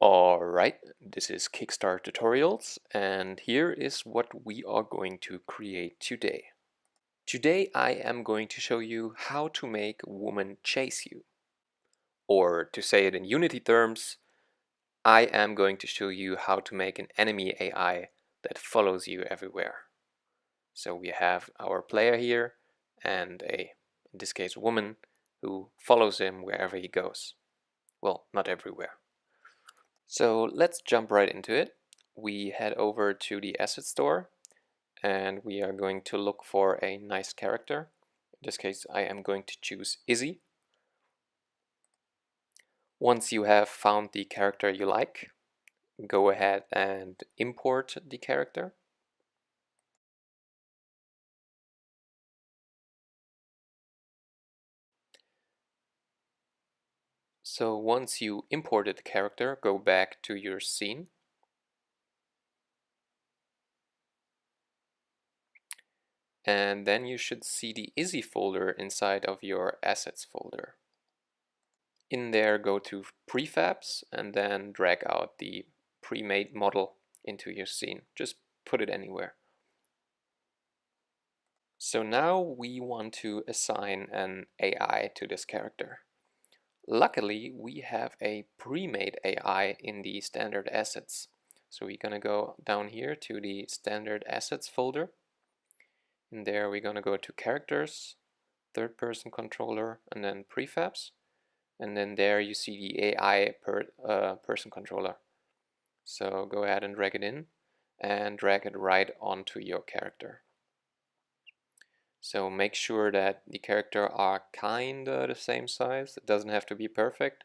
Alright, this is Kickstarter Tutorials, and here is what we are going to create today. Today I am going to show you how to make a woman chase you. Or to say it in Unity terms, I am going to show you how to make an enemy AI that follows you everywhere. So we have our player here and in this case, a woman who follows him wherever he goes. Well, not everywhere. So let's jump right into it. We head over to the asset store and we are going to look for a nice character. In this case, I am going to choose Izzy. Once you have found the character you like, go ahead and import the character. So once you imported the character, go back to your scene. And then you should see the Izzy folder inside of your assets folder. In there, go to prefabs and then drag out the pre-made model into your scene. Just put it anywhere. So now we want to assign an AI to this character. Luckily, we have a pre-made AI in the standard assets. So we're gonna go down here to the standard assets folder. In there, we're gonna go to characters, third person controller, and then prefabs. And then there you see the AI person controller. So go ahead and drag it in and drag it right onto your character. So make sure that the character are kinda the same size. It doesn't have to be perfect,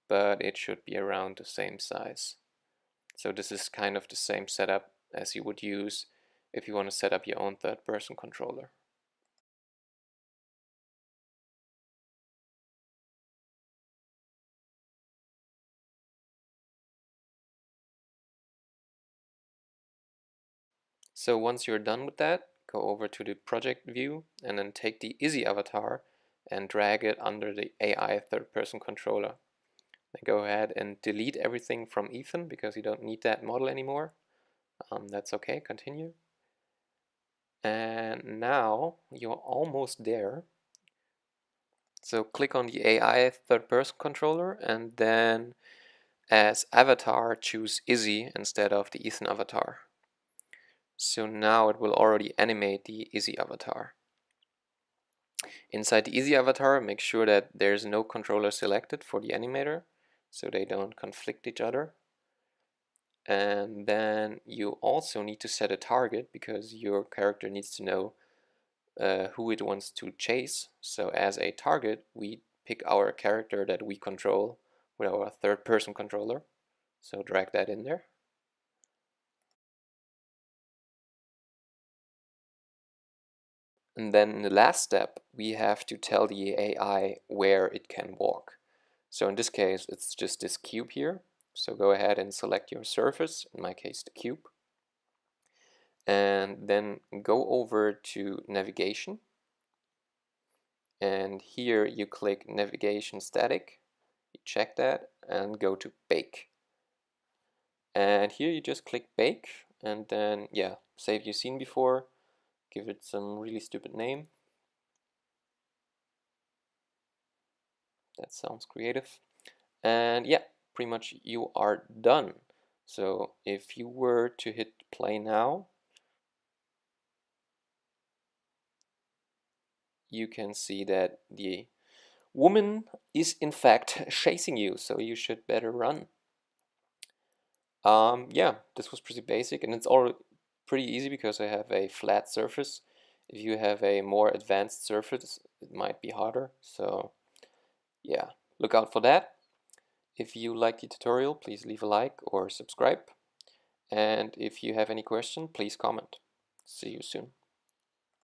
but it should be around the same size. So this is kind of the same setup as you would use if you want to set up your own third person controller. So once you're done with that, go over to the project view and then take the Izzy avatar and drag it under the AI third person controller. Then go ahead and delete everything from Ethan because you don't need that model anymore. That's okay, continue. And now you're almost there. So click on the AI third person controller and then as avatar choose Izzy instead of the Ethan avatar. So now it will already animate the Izzy avatar. Inside the Izzy avatar, make sure that there's no controller selected for the animator so they don't conflict each other. And then you also need to set a target because your character needs to know who it wants to chase. So as a target, we pick our character that we control with our third person controller. So drag that in there. And then in the last step, we have to tell the AI where it can walk. So in this case, it's just this cube here. So go ahead and select your surface, in my case the cube. And then go over to navigation. And here you click navigation static. You check that and go to bake. And here you just click bake and then, yeah, save your scene before. Give it some really stupid name. That sounds creative. And yeah, pretty much you are done. So if you were to hit play now, you can see that the woman is in fact chasing you, so you should better run. Yeah, this was pretty basic and it's all pretty easy because I have a flat surface. If you have a more advanced surface, it might be harder. So yeah, look out for that. If you like the tutorial, please leave a like or subscribe. And if you have any question, please comment. See you soon.